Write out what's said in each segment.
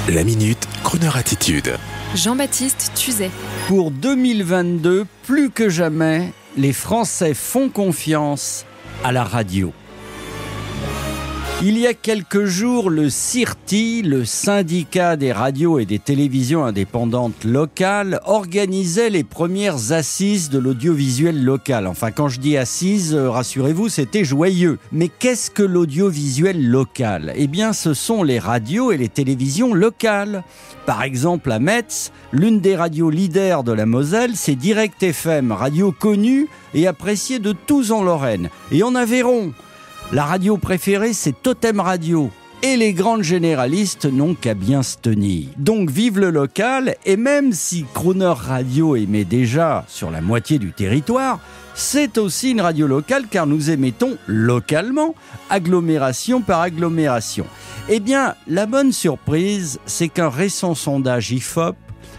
La Minute, Kroneur Attitude. Jean-Baptiste Tuzet. Pour 2022, plus que jamais, les Français font confiance à la radio. Il y a quelques jours, le CIRTI, le syndicat des radios et des télévisions indépendantes locales, organisait les premières assises de l'audiovisuel local. Enfin, quand je dis assises, rassurez-vous, c'était joyeux. Mais qu'est-ce que l'audiovisuel local ? Eh bien, ce sont les radios et les télévisions locales. Par exemple, à Metz, l'une des radios leaders de la Moselle, c'est Direct FM, radio connue et appréciée de tous en Lorraine. Et en Aveyron, la radio préférée, c'est Totem Radio. Et les grandes généralistes n'ont qu'à bien se tenir. Donc vive le local, et même si Kroneur Radio émet déjà sur la moitié du territoire, c'est aussi une radio locale car nous émettons localement, agglomération par agglomération. Eh bien, la bonne surprise, c'est qu'un récent sondage IFOP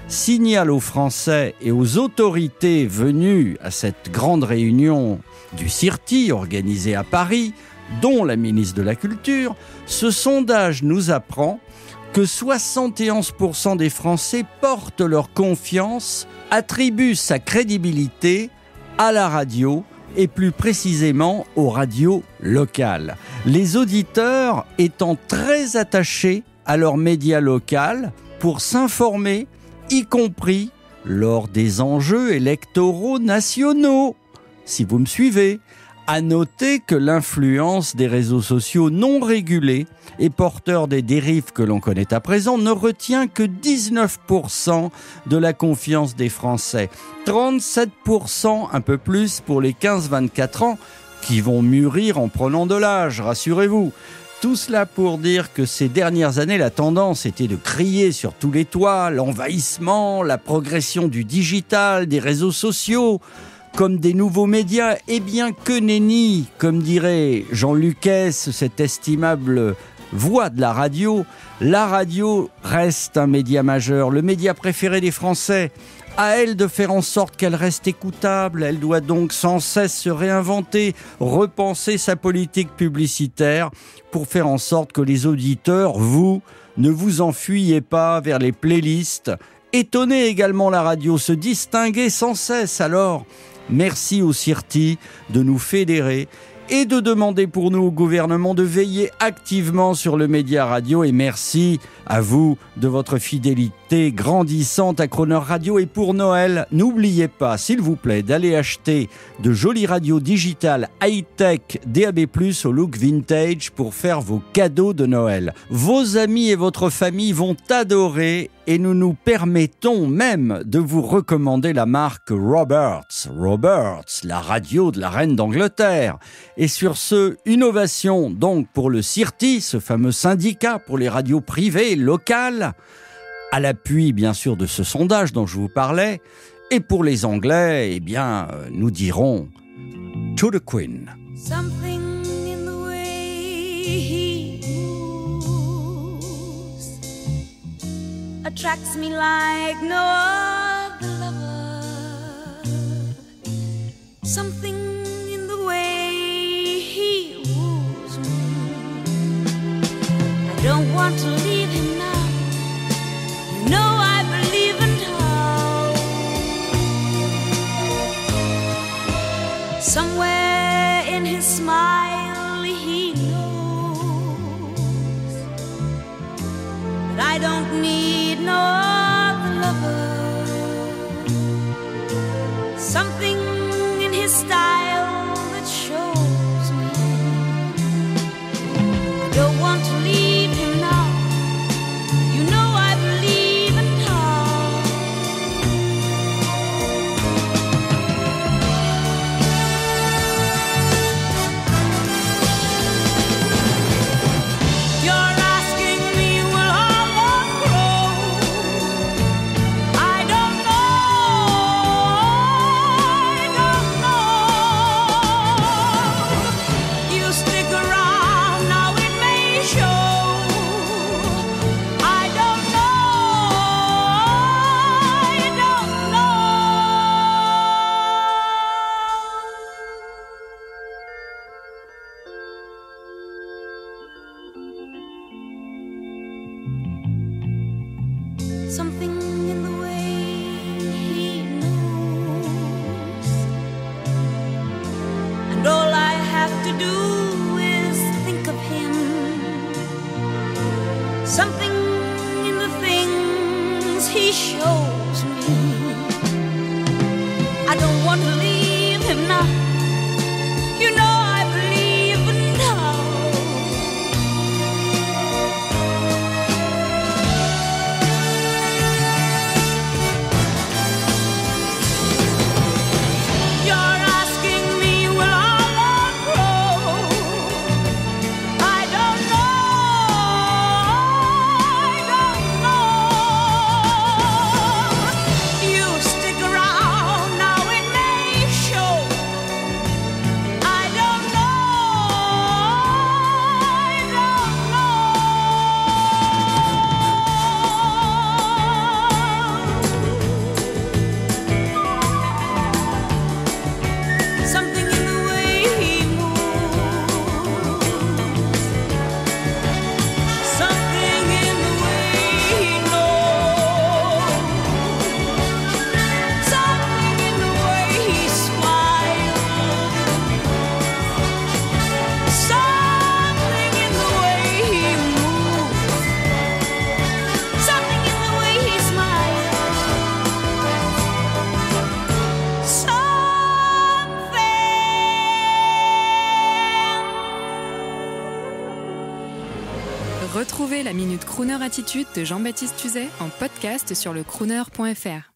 signale aux Français et aux autorités venues à cette grande réunion du CIRTI organisée à Paris, dont la ministre de la Culture, ce sondage nous apprend que 71% des Français portent leur confiance, attribuent sa crédibilité à la radio et plus précisément aux radios locales. Les auditeurs étant très attachés à leur média local pour s'informer, y compris lors des enjeux électoraux nationaux. Si vous me suivez, à noter que l'influence des réseaux sociaux non régulés et porteurs des dérives que l'on connaît à présent ne retient que 19% de la confiance des Français. 37%, un peu plus pour les 15-24 ans, qui vont mûrir en prenant de l'âge, rassurez-vous. Tout cela pour dire que ces dernières années, la tendance était de crier sur tous les toits l'envahissement, la progression du digital, des réseaux sociaux, comme des nouveaux médias, et bien que nenni, comme dirait Jean Lucas, cette estimable voix de la radio reste un média majeur, le média préféré des Français. À elle de faire en sorte qu'elle reste écoutable, elle doit donc sans cesse se réinventer, repenser sa politique publicitaire pour faire en sorte que les auditeurs, vous, ne vous enfuyez pas vers les playlists. Étonnez également la radio, se distinguer sans cesse alors. Merci au CIRTI de nous fédérer et de demander pour nous au gouvernement de veiller activement sur le média radio. Et merci à vous de votre fidélité grandissante à Kroneur Radio. Et pour Noël, n'oubliez pas, s'il vous plaît, d'aller acheter de jolies radios digitales high-tech DAB+, au look vintage pour faire vos cadeaux de Noël. Vos amis et votre famille vont adorer et nous nous permettons même de vous recommander la marque Roberts. Roberts, la radio de la reine d'Angleterre. Et sur ce, innovation donc pour le CIRTI, ce fameux syndicat pour les radios privées locales, à l'appui bien sûr de ce sondage dont je vous parlais. Et pour les Anglais, eh bien, nous dirons To the Queen. Something in the way he moves attracts me like no other lover. Something in the way he woos me. I don't want to leave him now. You know I believe in how. Somewhere in his smile he knows that I don't need no other lover. Something in his style that shows me I don't want to leave him now. You know I believe in how. You're asking me will Harlow grow? something in the way he moves, and all I have to do is think of him. Something in the things he shows me. I don't want to leave him now. You know I believe now. You're asking me, will our love grow? I don't know. You stick around now, it may show. I don't know. Something in the way he moves, something in the way he knows, something in the way he smiles, something in the way he moves, something in the way he smiles, Retrouvez la Minute Crooner Attitude de Jean-Baptiste Tuzet en podcast sur le crooner.fr.